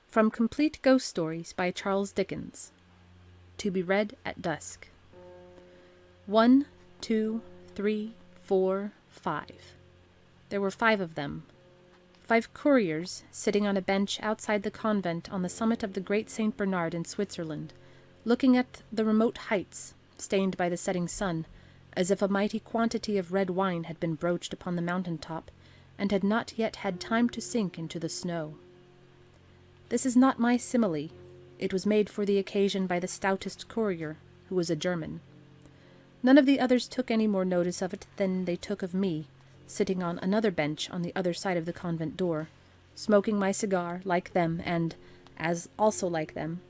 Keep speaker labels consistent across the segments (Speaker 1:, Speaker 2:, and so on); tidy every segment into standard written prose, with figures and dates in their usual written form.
Speaker 1: From Complete Ghost Stories by Charles Dickens. To be read at dusk. 1, 2, 3, 4, 5. There were 5 of them. 5 couriers sitting on a bench outside the convent on the summit of the great St. Bernard in Switzerland, looking at the remote heights, stained by the setting sun, as if a mighty quantity of red wine had been broached upon the mountain-top, and had not yet had time to sink into the snow. This is not my simile. It was made for the occasion by the stoutest courier, who was a German. None of the others took any more notice of it than they took of me, sitting on another bench on the other side of the convent door, smoking my cigar like them and, as also like them,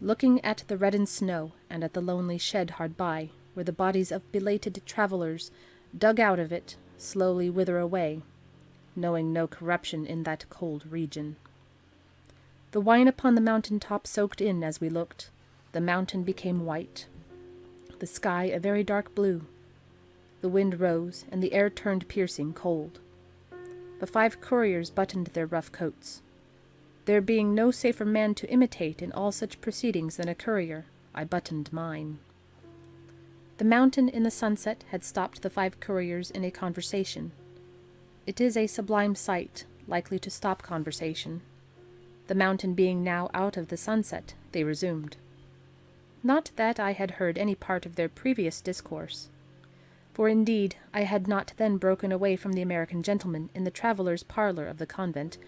Speaker 1: looking at the reddened snow and at the lonely shed hard by, where the bodies of belated travellers, dug out of it, slowly wither away, knowing no corruption in that cold region. The wine upon the mountain-top soaked in as we looked. The mountain became white, the sky a very dark blue. The wind rose, and the air turned piercing cold. The 5 couriers buttoned their rough coats. There being no safer man to imitate in all such proceedings than a courier, I buttoned mine. The mountain in the sunset had stopped the 5 couriers in a conversation. It is a sublime sight, likely to stop conversation. The mountain being now out of the sunset, they resumed. Not that I had heard any part of their previous discourse, for indeed I had not then broken away from the American gentleman in the traveller's parlour of the convent,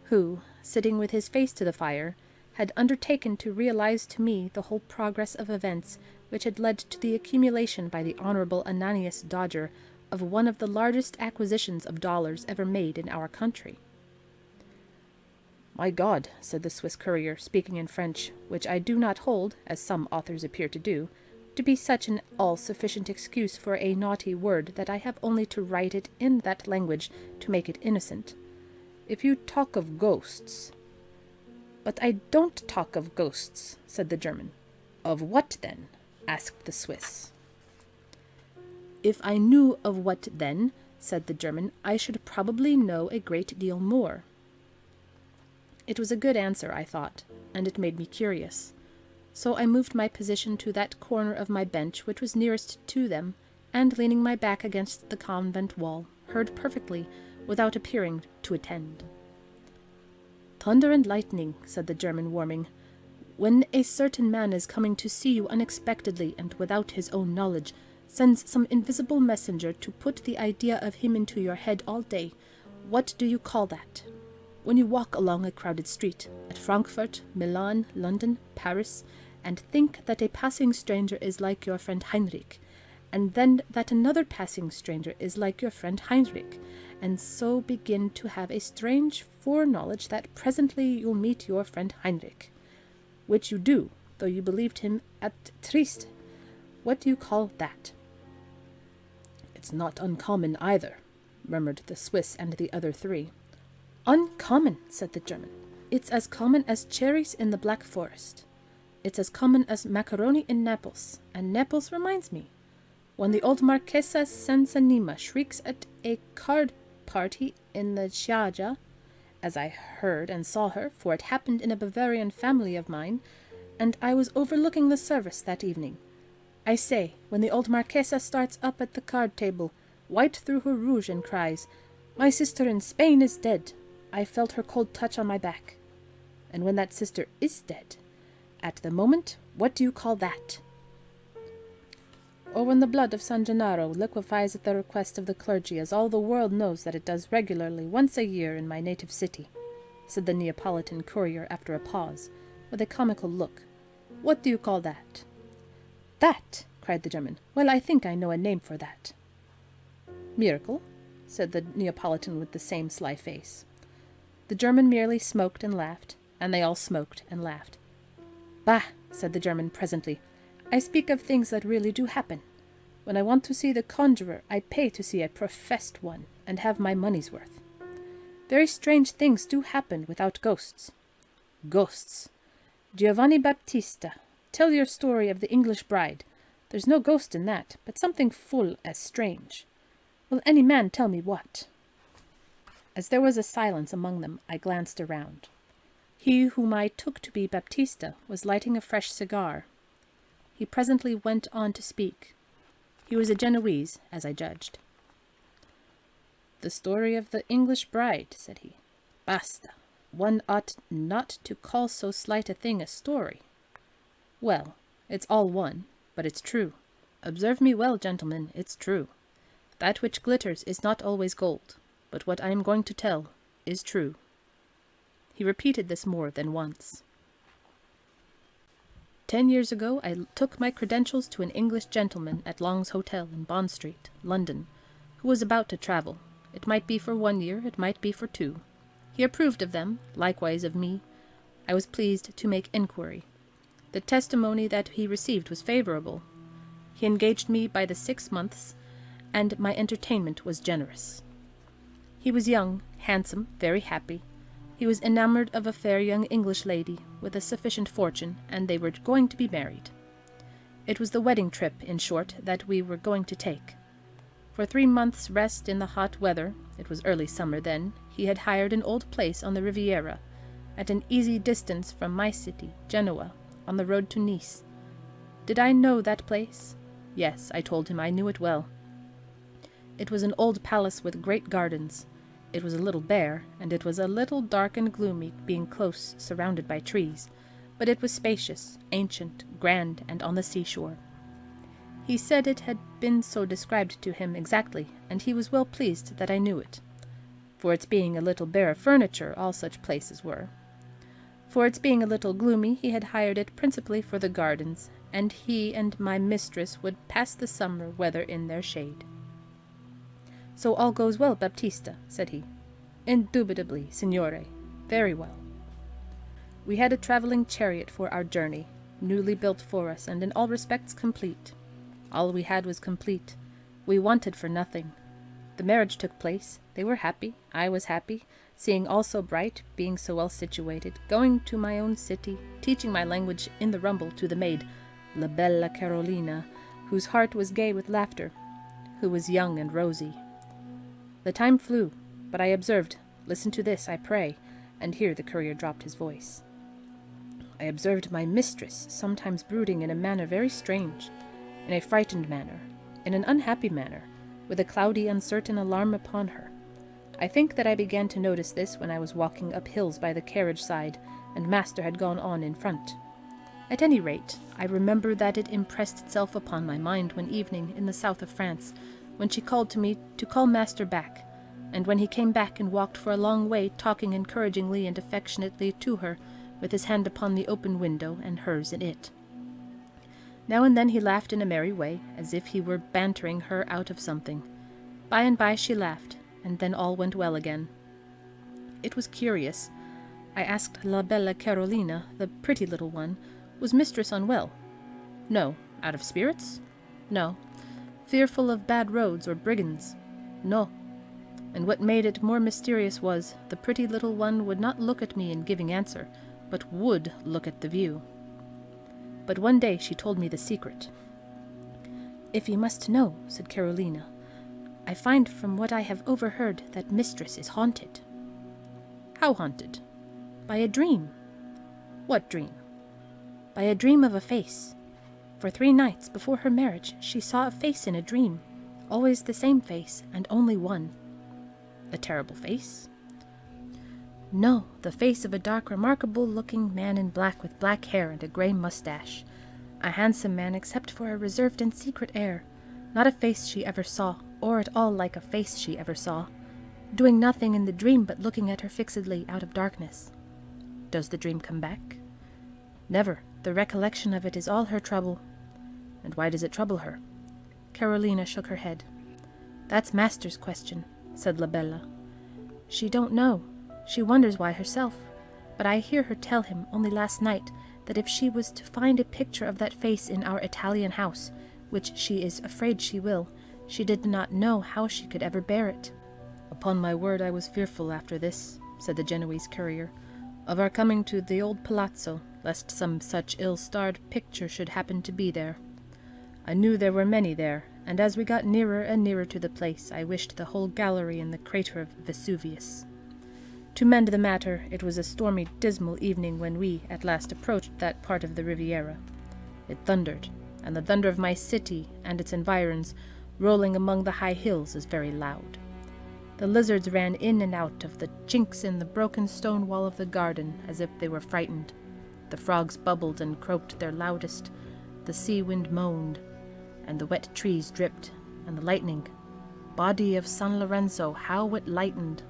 Speaker 1: who, sitting with his face to the fire, had undertaken to realize to me the whole progress of events which had led to the accumulation by the Honourable Ananias Dodger of one of the largest acquisitions of dollars ever made in our country. "My God," said the Swiss courier, speaking in French, which I do not hold, as some authors appear to do, to be such an all-sufficient excuse for a naughty word that I have only to write it in that language to make it innocent. "If you talk of ghosts—" "But I don't talk of ghosts," said the German. "Of what, then?" asked the Swiss. "If I knew of what, then," said the German, "I should probably know a great deal more." It was a good answer, I thought, and it made me curious. So I moved my position to that corner of my bench which was nearest to them, and, leaning my back against the convent wall, heard perfectly, without appearing to attend. "Thunder and lightning," said the German, warming. "When a certain man is coming to see you unexpectedly and without his own knowledge, sends some invisible messenger to put the idea of him into your head all day, what do you call that? When you walk along a crowded street, at Frankfurt, Milan, London, Paris, and think that a passing stranger is like your friend Heinrich, and then that another passing stranger is like your friend Heinrich, and so begin to have a strange foreknowledge that presently you'll meet your friend Heinrich, which you do, though you believed him at Trieste. What do you call that?" "It's not uncommon either," murmured the Swiss and the other 3. "Uncommon," said the German. "It's as common as cherries in the Black Forest. It's as common as macaroni in Naples, and Naples reminds me. When the old Marchesa Sansanima shrieks at a card party in the Chiaja, as I heard and saw her, for it happened in a Bavarian family of mine, and I was overlooking the service that evening. I say, when the old Marchesa starts up at the card table, white through her rouge, and cries, 'My sister in Spain is dead,' I felt her cold touch on my back. And when that sister is dead, at the moment, what do you call that?" "Or when the blood of San Gennaro liquefies at the request of the clergy, as all the world knows that it does regularly once a year in my native city," said the Neapolitan courier after a pause, with a comical look. "What do you call that?" "That!" cried the German. "Well, I think I know a name for that." "Miracle?" said the Neapolitan with the same sly face. The German merely smoked and laughed, and they all smoked and laughed. "Bah!" said the German presently. "I speak of things that really do happen. When I want to see the conjurer, I pay to see a professed one, and have my money's worth. Very strange things do happen without ghosts." "Ghosts! Giovanni Baptista, tell your story of the English bride. There's no ghost in that, but something full as strange. Will any man tell me what?" As there was a silence among them, I glanced around. He whom I took to be Baptista was lighting a fresh cigar. He presently went on to speak. He was a Genoese, as I judged. "The story of the English bride," said he. "Basta! One ought not to call so slight a thing a story. Well, it's all one, but it's true. Observe me well, gentlemen, it's true. That which glitters is not always gold, but what I am going to tell is true." He repeated this more than once. 10 years ago I took my credentials to an English gentleman at Long's Hotel in Bond Street, London, who was about to travel. It might be for 1 year, it might be for 2. He approved of them, likewise of me. I was pleased to make inquiry. The testimony that he received was favourable. He engaged me by the 6 months, and my entertainment was generous. He was young, handsome, very happy. He was enamoured of a fair young English lady, with a sufficient fortune, and they were going to be married. It was the wedding trip, in short, that we were going to take. For 3 months' rest in the hot weather, it was early summer then, he had hired an old place on the Riviera, at an easy distance from my city, Genoa, on the road to Nice. Did I know that place? Yes, I told him I knew it well. It was an old palace with great gardens. It was a little bare, and it was a little dark and gloomy, being close surrounded by trees, but it was spacious, ancient, grand, and on the seashore. He said it had been so described to him exactly, and he was well pleased that I knew it. For its being a little bare of furniture, all such places were. For its being a little gloomy, he had hired it principally for the gardens, and he and my mistress would pass the summer weather in their shade. "So all goes well, Baptista," said he. "Indubitably, signore. Very well." We had a travelling chariot for our journey, newly built for us, and in all respects complete. All we had was complete. We wanted for nothing. The marriage took place. They were happy. I was happy, seeing all so bright, being so well situated, going to my own city, teaching my language in the rumble to the maid, la bella Carolina, whose heart was gay with laughter, who was young and rosy. The time flew, but I observed, listen to this, I pray, and here the courier dropped his voice. I observed my mistress sometimes brooding in a manner very strange, in a frightened manner, in an unhappy manner, with a cloudy, uncertain alarm upon her. I think that I began to notice this when I was walking up hills by the carriage side, and master had gone on in front. At any rate, I remember that it impressed itself upon my mind one evening in the south of France, when she called to me to call master back, and when he came back and walked for a long way talking encouragingly and affectionately to her, with his hand upon the open window and hers in it. Now and then he laughed in a merry way, as if he were bantering her out of something. By and by she laughed, and then all went well again. It was curious. I asked la bella Carolina, the pretty little one, was mistress unwell? No. Out of spirits? No. Fearful of bad roads or brigands? No. And what made it more mysterious was, the pretty little one would not look at me in giving answer, but would look at the view. But one day she told me the secret. "If you must know," said Carolina, "I find from what I have overheard that mistress is haunted." "How haunted?" "By a dream." "What dream?" "By a dream of a face. For 3 nights before her marriage she saw a face in a dream, always the same face, and only one." "A terrible face?" "No, the face of a dark, remarkable-looking man in black, with black hair and a grey moustache. A handsome man, except for a reserved and secret air. Not a face she ever saw, or at all like a face she ever saw. Doing nothing in the dream but looking at her fixedly out of darkness." "Does the dream come back?" "Never. The recollection of it is all her trouble." "And why does it trouble her?" Carolina shook her head. "That's master's question," said la bella. "She don't know. She wonders why herself. But I hear her tell him, only last night, that if she was to find a picture of that face in our Italian house, which she is afraid she will, she did not know how she could ever bear it." "Upon my word, I was fearful after this," said the Genoese courier, "of our coming to the old palazzo, lest some such ill-starred picture should happen to be there. I knew there were many there, and as we got nearer and nearer to the place, I wished the whole gallery in the crater of Vesuvius." To mend the matter, it was a stormy, dismal evening when we at last approached that part of the Riviera. It thundered, and the thunder of my city and its environs, rolling among the high hills, is very loud. The lizards ran in and out of the chinks in the broken stone wall of the garden as if they were frightened. The frogs bubbled and croaked their loudest, the sea wind moaned, and the wet trees dripped, and the lightning, body of San Lorenzo, how it lightened!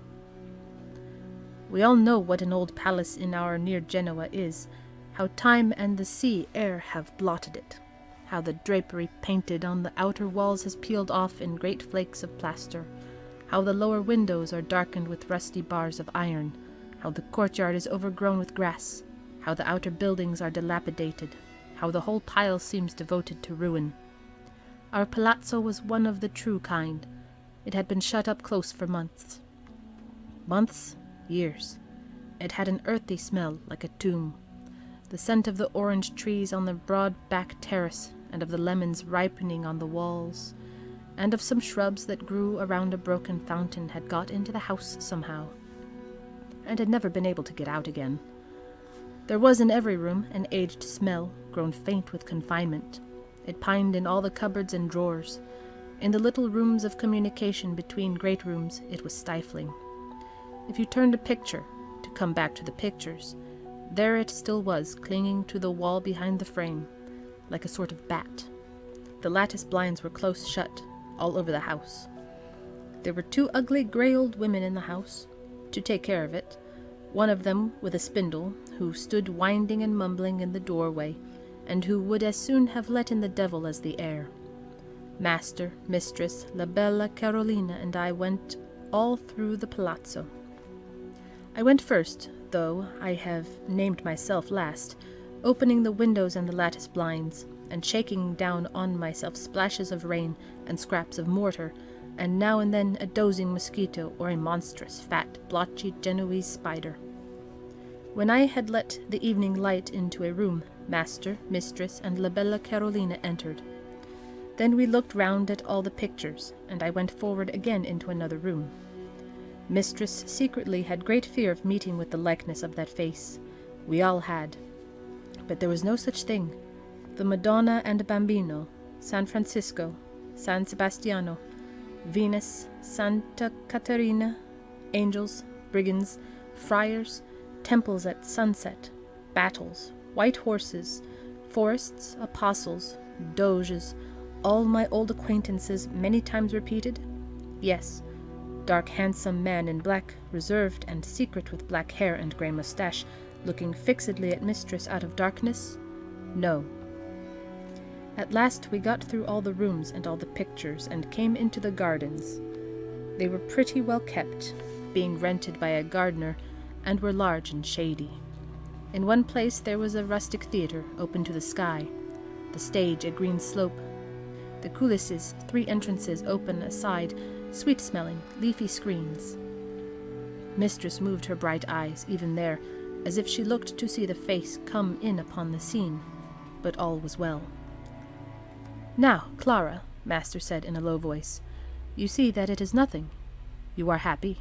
Speaker 1: We all know what an old palace in our near Genoa is, how time and the sea air have blotted it, how the drapery painted on the outer walls has peeled off in great flakes of plaster, how the lower windows are darkened with rusty bars of iron, how the courtyard is overgrown with grass, how the outer buildings are dilapidated, how the whole pile seems devoted to ruin. Our palazzo was one of the true kind. It had been shut up close for months. Months? Years. It had an earthy smell like a tomb. The scent of the orange trees on the broad back terrace, and of the lemons ripening on the walls, and of some shrubs that grew around a broken fountain had got into the house somehow, and had never been able to get out again. There was in every room an aged smell, grown faint with confinement. It pined in all the cupboards and drawers. In the little rooms of communication between great rooms it was stifling. If you turned a picture, to come back to the pictures, there it still was, clinging to the wall behind the frame, like a sort of bat. The lattice blinds were close shut, all over the house. There were 2 ugly grey old women in the house, to take care of it, one of them with a spindle, who stood winding and mumbling in the doorway, and who would as soon have let in the devil as the air. Master, mistress, la bella Carolina, and I went all through the palazzo. I went first, though I have named myself last, opening the windows and the lattice blinds, and shaking down on myself splashes of rain and scraps of mortar, and now and then a dozing mosquito or a monstrous, fat, blotchy Genoese spider. When I had let the evening light into a room, master, mistress, and la bella Carolina entered. Then we looked round at all the pictures, and I went forward again into another room. Mistress secretly had great fear of meeting with the likeness of that face. We all had. But there was no such thing. The Madonna and Bambino, San Francisco, San Sebastiano, Venus, Santa Caterina, angels, brigands, friars, temples at sunset, battles, white horses, forests, apostles, doges, all my old acquaintances many times repeated? Yes. Dark handsome man in black, reserved and secret with black hair and grey moustache, looking fixedly at mistress out of darkness? No. At last we got through all the rooms and all the pictures, and came into the gardens. They were pretty well kept, being rented by a gardener, and were large and shady. In one place there was a rustic theatre, open to the sky, the stage a green slope, the coulisses 3 entrances open aside, sweet-smelling, leafy screens. Mistress moved her bright eyes, even there, as if she looked to see the face come in upon the scene, but all was well. "Now, Clara," master said in a low voice, "you see that it is nothing. You are happy."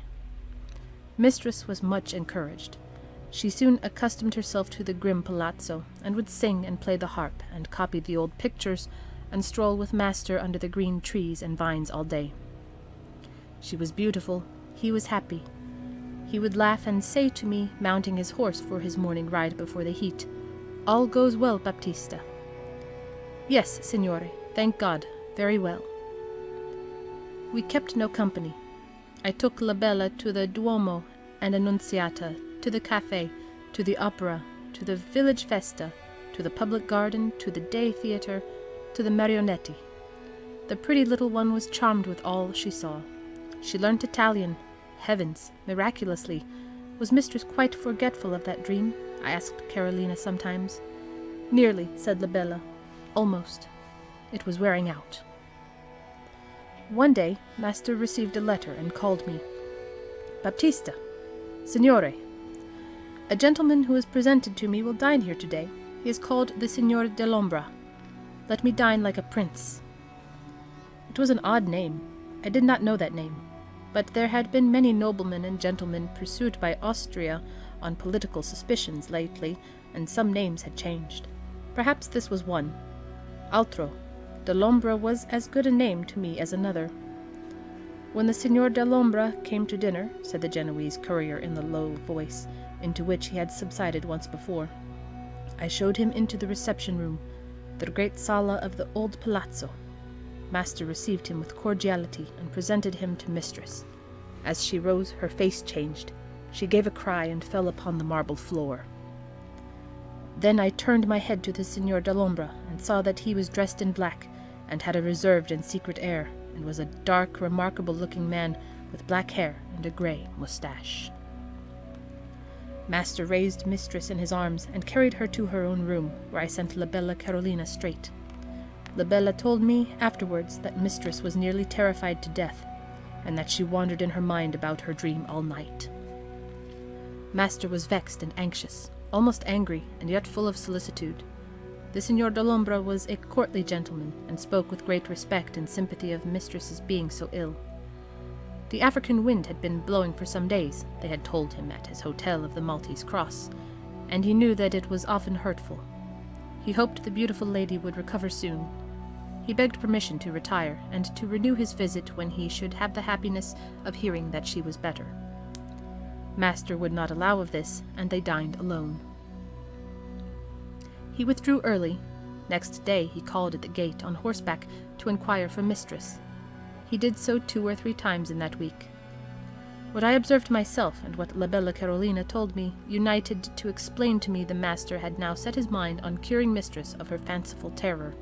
Speaker 1: Mistress was much encouraged. She soon accustomed herself to the grim palazzo, and would sing and play the harp, and copy the old pictures, and stroll with master under the green trees and vines all day. She was beautiful, he was happy. He would laugh and say to me, mounting his horse for his morning ride before the heat, "All goes well, Baptista." "Yes, signore, thank God, very well." We kept no company. I took la bella to the Duomo and Annunziata, to the cafe, to the opera, to the village festa, to the public garden, to the day theatre, to the marionetti. The pretty little one was charmed with all she saw. She learnt Italian. Heavens, miraculously. Was mistress quite forgetful of that dream? I asked Carolina sometimes. Nearly, said la bella. Almost. It was wearing out. One day, master received a letter and called me. "Baptista, Signore, a gentleman who is presented to me will dine here today. He is called the Signor dell'Ombra. Let me dine like a prince." It was an odd name. I did not know that name. but there had been many noblemen and gentlemen pursued by Austria on political suspicions lately, and some names had changed. Perhaps this was one. Altro. Dellombra was as good a name to me as another. When the Signor Dellombra came to dinner, said the Genoese courier in the low voice, into which he had subsided once before, I showed him into the reception-room, the great sala of the old palazzo. Master received him with cordiality and presented him to mistress. As she rose, her face changed. She gave a cry and fell upon the marble floor. Then I turned my head to the Signor Dellombra and saw that he was dressed in black, and had a reserved and secret air, and was a dark, remarkable-looking man with black hair and a grey moustache. Master raised mistress in his arms and carried her to her own room, where I sent La Bella Carolina straight. La Bella told me afterwards that mistress was nearly terrified to death, and that she wandered in her mind about her dream all night. Master was vexed and anxious, almost angry, and yet full of solicitude. The Signor Dellombra was a courtly gentleman, and spoke with great respect and sympathy of mistress's being so ill. The African wind had been blowing for some days, they had told him at his hotel of the Maltese Cross, and he knew that it was often hurtful. He hoped the beautiful lady would recover soon. He begged permission to retire, and to renew his visit when he should have the happiness of hearing that she was better. Master would not allow of this, and they dined alone. He withdrew early. Next day he called at the gate on horseback to inquire for mistress. He did so 2 or 3 times in that week. What I observed myself, and what La Bella Carolina told me, united to explain to me the master had now set his mind on curing mistress of her fanciful terror.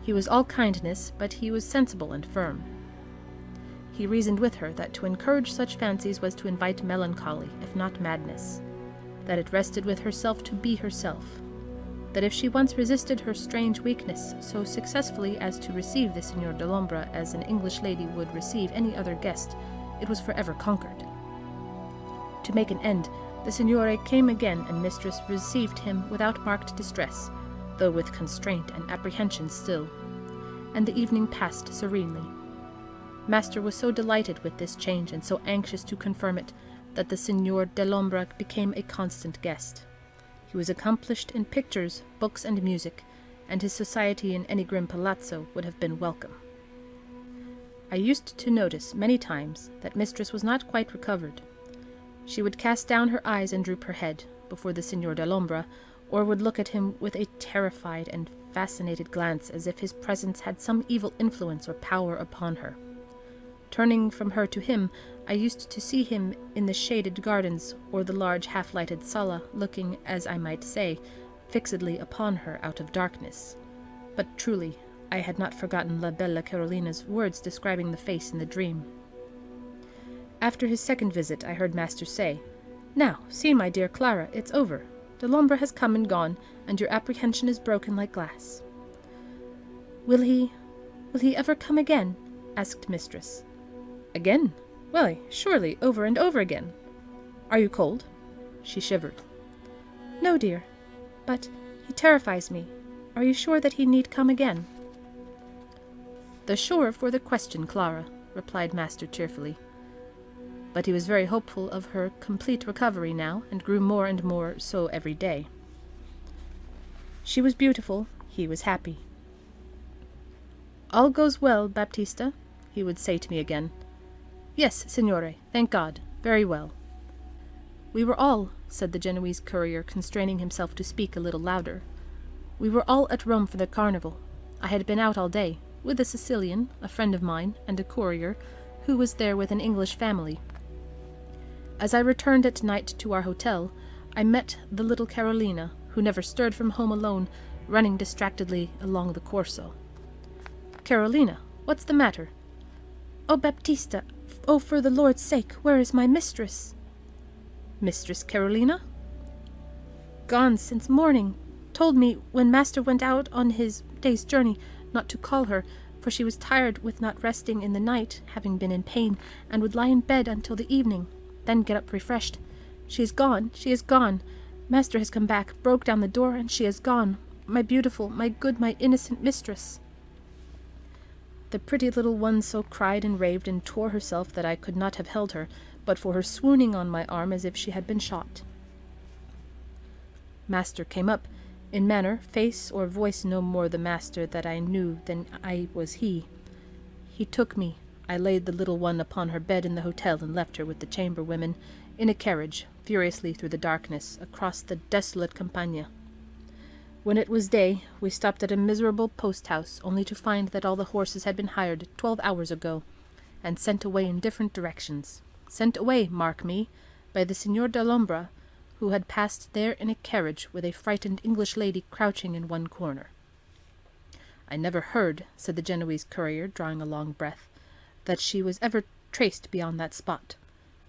Speaker 1: He was all kindness, but he was sensible and firm. He reasoned with her that to encourage such fancies was to invite melancholy, if not madness, that it rested with herself to be herself, that if she once resisted her strange weakness so successfully as to receive the Signor Dellombra as an English lady would receive any other guest, it was forever conquered. To make an end, the Signore came again, and mistress received him without marked distress, though with constraint and apprehension still, and the evening passed serenely. Master was so delighted with this change, and so anxious to confirm it, that the Signor Dellombra became a constant guest. He was accomplished in pictures, books, and music, and his society in any grim palazzo would have been welcome. I used to notice many times that mistress was not quite recovered. She would cast down her eyes and droop her head before the Signor Dellombra, or would look at him with a terrified and fascinated glance, as if his presence had some evil influence or power upon her. Turning from her to him, I used to see him in the shaded gardens or the large half-lighted sala, looking, as I might say, fixedly upon her out of darkness. But truly, I had not forgotten La Bella Carolina's words describing the face in the dream. After his second visit, I heard Master say, "Now, see, my dear Clara, it's over. Dellombra has come and gone, and your apprehension is broken like glass." Will he ever come again?" asked mistress. "Again? Why, surely, over and over again. Are you cold?" She shivered. "No, dear, but he terrifies me. Are you sure that he need come again?" "The surer for the question, Clara," replied Master cheerfully. But he was very hopeful of her complete recovery now, and grew more and more so every day. She was beautiful, he was happy. "All goes well, Baptista?" he would say to me again. "Yes, signore, thank God, very well." "We were all," said the Genoese courier, constraining himself to speak a little louder, "we were all at Rome for the carnival. I had been out all day, with a Sicilian, a friend of mine, and a courier, who was there with an English family. As I returned at night to our hotel, I met the little Carolina, who never stirred from home alone, running distractedly along the Corso. "Carolina, what's the matter?" "Oh, Baptista, oh, for the Lord's sake, where is my mistress?" "Mistress Carolina?" "Gone since morning. Told me, when master went out on his day's journey, not to call her, for she was tired with not resting in the night, having been in pain, and would lie in bed until the evening, then get up refreshed. She is gone, she is gone. Master has come back, broke down the door, and she is gone. My beautiful, my good, my innocent mistress." The pretty little one so cried and raved and tore herself that I could not have held her, but for her swooning on my arm as if she had been shot. Master came up, in manner, face, or voice no more the master that I knew than I was he. He took me. I laid the little one upon her bed in the hotel and left her with the chamber women, in a carriage, furiously through the darkness, across the desolate Campagna. When it was day, we stopped at a miserable post-house, only to find that all the horses had been hired 12 hours ago, and sent away in different directions. Sent away, mark me, by the Signor d'Alhambra, who had passed there in a carriage with a frightened English lady crouching in one corner. I never heard, said the Genoese courier, drawing a long breath, that she was ever traced beyond that spot.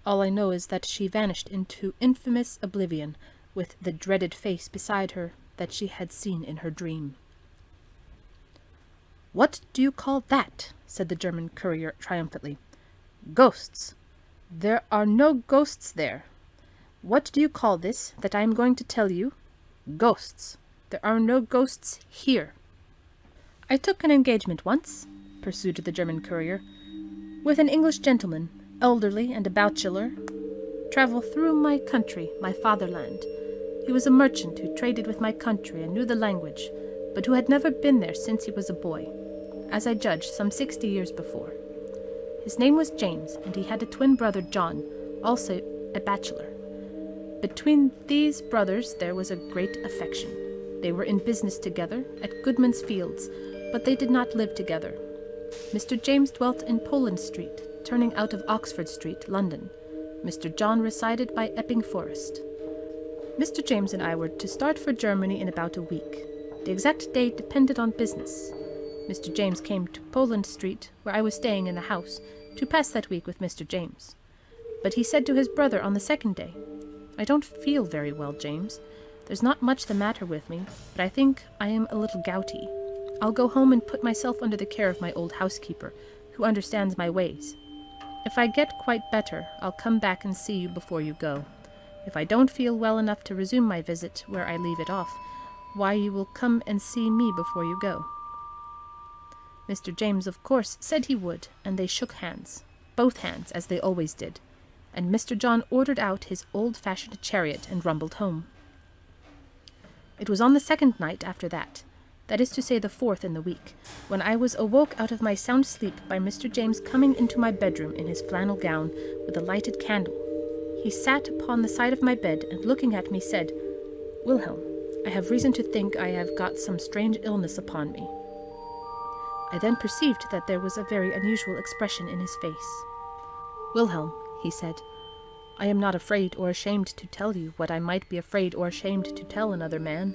Speaker 1: All I know is that she vanished into infamous oblivion, with the dreaded face beside her that she had seen in her dream. "What do you call that?" said the German courier triumphantly. "Ghosts! There are no ghosts there. What do you call this that I am going to tell you? Ghosts. There are no ghosts here." "I took an engagement once," pursued the German courier, "with an English gentleman, elderly and a bachelor, travel through my country, my fatherland. He was a merchant who traded with my country and knew the language, but who had never been there since he was a boy, as I judge some 60 years before. His name was James, and he had a twin brother, John, also a bachelor. Between these brothers there was a great affection. They were in business together at Goodman's Fields, but they did not live together. Mr. James dwelt in Poland Street, turning out of Oxford Street, London. Mr. John resided by Epping Forest. Mr. James and I were to start for Germany in about a week. The exact date depended on business. Mr. James came to Poland Street, where I was staying in the house, to pass that week with Mr. James. But he said to his brother on the second day, "I don't feel very well, James. There's not much the matter with me, but I think I am a little gouty. I'll go home and put myself under the care of my old housekeeper, who understands my ways. If I get quite better, I'll come back and see you before you go. If I don't feel well enough to resume my visit where I leave it off, why, you will come and see me before you go." Mr. James, of course, said he would, and they shook hands, both hands, as they always did, and Mr. John ordered out his old-fashioned chariot and rumbled home. It was on the second night after that is to say the 4th in the week, when I was awoke out of my sound sleep by Mr. James coming into my bedroom in his flannel gown with a lighted candle. He sat upon the side of my bed and, looking at me, said, "Wilhelm, I have reason to think I have got some strange illness upon me." I then perceived that there was a very unusual expression in his face. "Wilhelm," he said, "I am not afraid or ashamed to tell you what I might be afraid or ashamed to tell another man.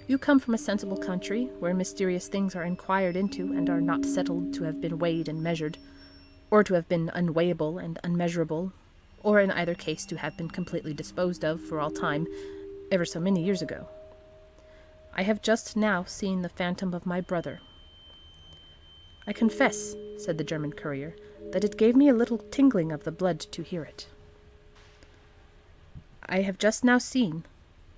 Speaker 1: You come from a sensible country, where mysterious things are inquired into and are not settled to have been weighed and measured, or to have been unweighable and unmeasurable, or in either case to have been completely disposed of for all time, ever so many years ago. I have just now seen the phantom of my brother." "I confess," said the German courier, "that it gave me a little tingling of the blood to hear it." "I have just now seen,"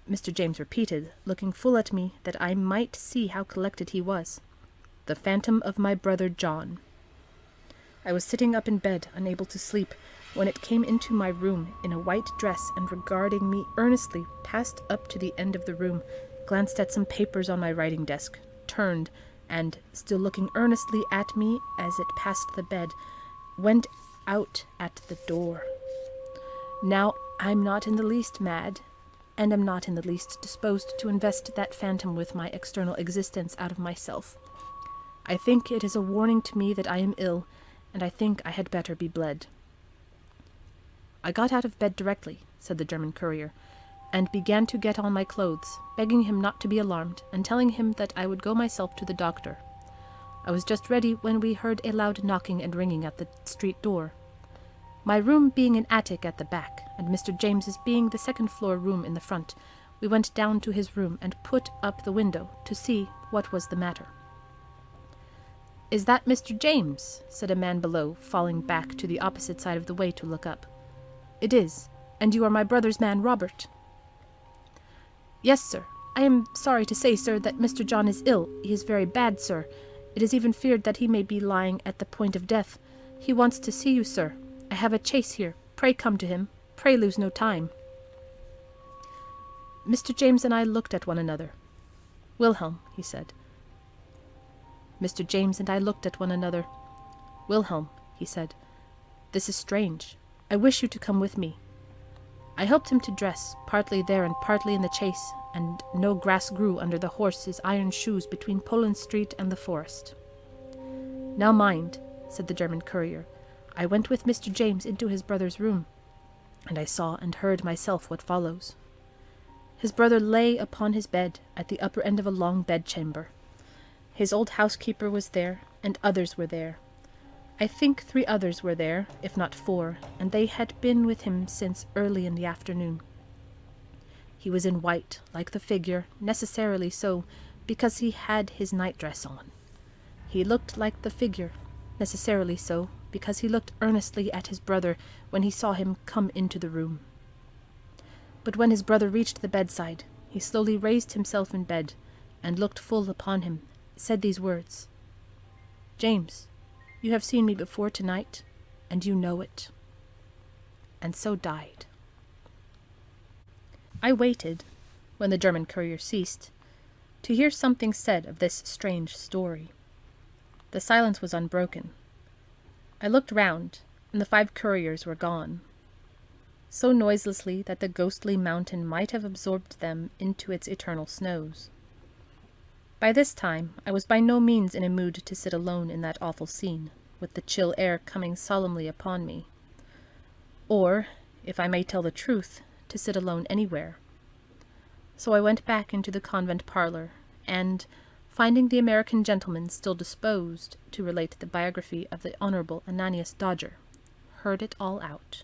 Speaker 1: Mr. James repeated, looking full at me that I might see how collected he was, "the phantom of my brother John." I was sitting up in bed, unable to sleep, when it came into my room in a white dress and, regarding me earnestly, passed up to the end of the room, glanced at some papers on my writing desk, turned, and, still looking earnestly at me as it passed the bed, went out at the door. Now, I'm not in the least mad, and am not in the least disposed to invest that phantom with my external existence out of myself. I think it is a warning to me that I am ill, and I think I had better be bled. I got out of bed directly, said the German courier, and began to get on my clothes, begging him not to be alarmed, and telling him that I would go myself to the doctor. I was just ready when we heard a loud knocking and ringing at the street door. My room being an attic at the back, and Mr. James's being the second-floor room in the front, we went down to his room and put up the window to see what was the matter. "Is that Mr. James?" said a man below, falling back to the opposite side of the way to look up. "It is. And you are my brother's man, Robert?" "Yes, sir. I am sorry to say, sir, that Mr. John is ill. He is very bad, sir. It is even feared that he may be lying at the point of death. He wants to see you, sir. I have a chaise here. Pray come to him. Pray lose no time." Mr. James and I looked at one another. "Wilhelm," he said. Mr. James and I looked at one another. "Wilhelm," he said, "this is strange. I wish you to come with me." I helped him to dress, partly there and partly in the chaise, and no grass grew under the horse's iron shoes between Poland Street and the forest. "Now mind," said the German courier, "I went with Mr. James into his brother's room, and I saw and heard myself what follows. His brother lay upon his bed at the upper end of a long bedchamber. His old housekeeper was there, and others were there. I think 3 others were there, if not 4, and they had been with him since early in the afternoon. He was in white, like the figure, necessarily so, because he had his nightdress on. He looked like the figure, necessarily so, because he looked earnestly at his brother when he saw him come into the room. But when his brother reached the bedside, he slowly raised himself in bed, and looked full upon him, said these words, 'James, you have seen me before tonight, and you know it,' and so died." I waited, when the German courier ceased, to hear something said of this strange story. The silence was unbroken. I looked round, and the 5 couriers were gone, so noiselessly that the ghostly mountain might have absorbed them into its eternal snows. By this time I was by no means in a mood to sit alone in that awful scene, with the chill air coming solemnly upon me, or, if I may tell the truth, to sit alone anywhere. So I went back into the convent parlour, and, finding the American gentleman still disposed to relate the biography of the Honourable Ananias Dodger, heard it all out.